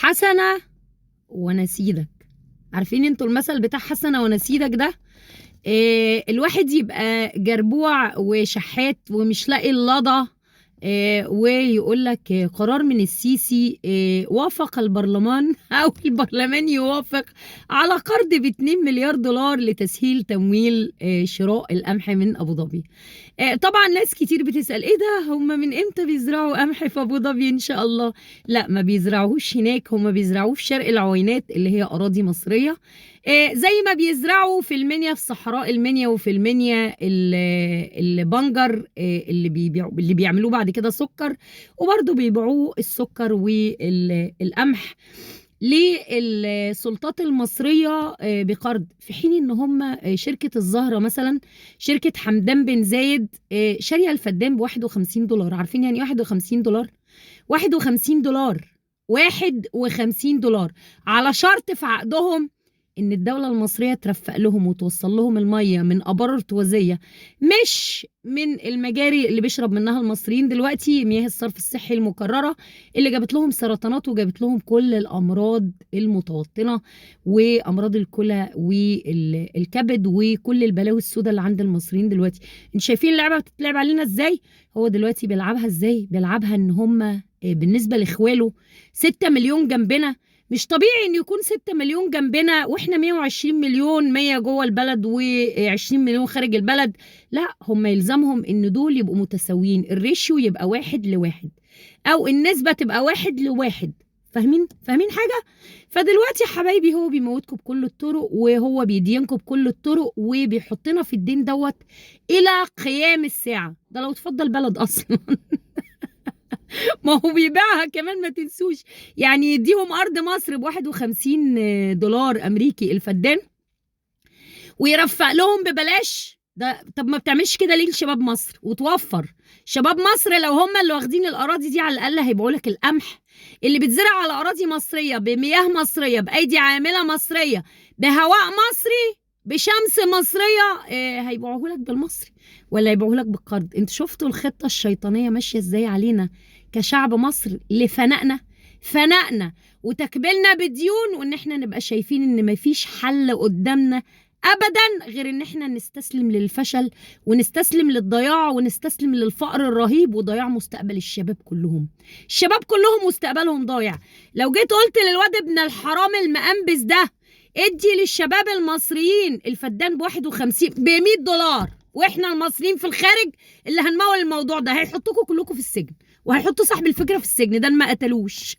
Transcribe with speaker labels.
Speaker 1: حسنة ونسيدك. عارفين انتوا المثل بتاع حسنة ونسيدك ده؟ الواحد يبقى جربوع وشحات ومش لاقي اللضا، ويقول لك قرار من السيسي وافق البرلمان او البرلمان يوافق على قرض ب2 مليار دولار لتسهيل تمويل شراء القمح من ابو ظبي. طبعا ناس كتير بتسأل ايه ده، هم من امتى بيزرعوا قمح في ابو ظبي؟ ان شاء الله لا، ما بيزرعوهوش هناك، هم بيزرعوه في شرق العوينات اللي هي اراضي مصرية، زي ما بيزرعوا في المنيا، في صحراء المنيا، وفي المنيا البنجر اللي بيعملوه بعد كده سكر، وبرضه بيبيعوه السكر والقمح للسلطات المصرية بقرض، في حين ان هم شركة الزهرة مثلا، شركة حمدان بن زايد شارية الفدان ب51 دولار. عارفين يعني 51 دولار؟ 51 دولار، 51 دولار، على شرط في عقدهم ان الدولة المصرية ترفق لهم وتوصل لهم المية من ابار ارتوازية، مش من المجاري اللي بيشرب منها المصريين دلوقتي، مياه الصرف الصحي المكررة اللي جابت لهم سرطانات وجابت لهم كل الامراض المتوطنة وامراض الكلى والكبد وكل البلاوي السوداء اللي عند المصريين دلوقتي. انتوا شايفين اللعبة بتتلعب علينا ازاي؟ هو دلوقتي بيلعبها ازاي؟ بيلعبها ان هم بالنسبة لاخواله 6 مليون جنبنا. مش طبيعي ان يكون 6 مليون جنبنا واحنا 120 مليون، 100 جوه البلد و20 مليون خارج البلد. لا، هم يلزمهم ان دول يبقوا متساويين، الريشيو يبقى 1:1 او النسبة تبقى 1:1. فاهمين حاجة؟ فدلوقتي يا حبايبي هو بيموتكم بكل الطرق، وهو بيدينكم بكل الطرق، وبيحطنا في الدين دوت الى قيام الساعة. ده لو اتفضل بلد اصلا ما هو بيبيعها كمان، ما تنسوش. يعني يديهم أرض مصر ب51 دولار أمريكي الفدان ويرفق لهم ببلاش. ده طب ما بتعملش كده ليه لشباب مصر وتوفر؟ شباب مصر لو هم اللي واخدين الأراضي دي على الأقل هيبيعوا لك القمح اللي بيتزرع على أراضي مصرية بمياه مصرية بأيدي عاملة مصرية بهواء مصري بشمس مصرية، هيبيعوه لك بالمصري ولا هيبيعوه لك بالقرض؟ انتوا شفتوا الخطة الشيطانية ماشية ازاي علينا كشعب مصر فنقنا وتكبلنا بديون، وان احنا نبقى شايفين ان مفيش حل قدامنا ابدا غير ان احنا نستسلم للفشل ونستسلم للضياع ونستسلم للفقر الرهيب وضياع مستقبل الشباب كلهم. الشباب كلهم مستقبلهم ضايع. لو جيت قلت للواد ابن الحرام المقنبس ده ادي للشباب المصريين الفدان ب51 ب100 دولار، واحنا المصريين في الخارج اللي هنمول الموضوع ده، هيحطوكوا كلكم في السجن، وهيحطوا صاحب الفكرة في السجن ده ما قتلوش.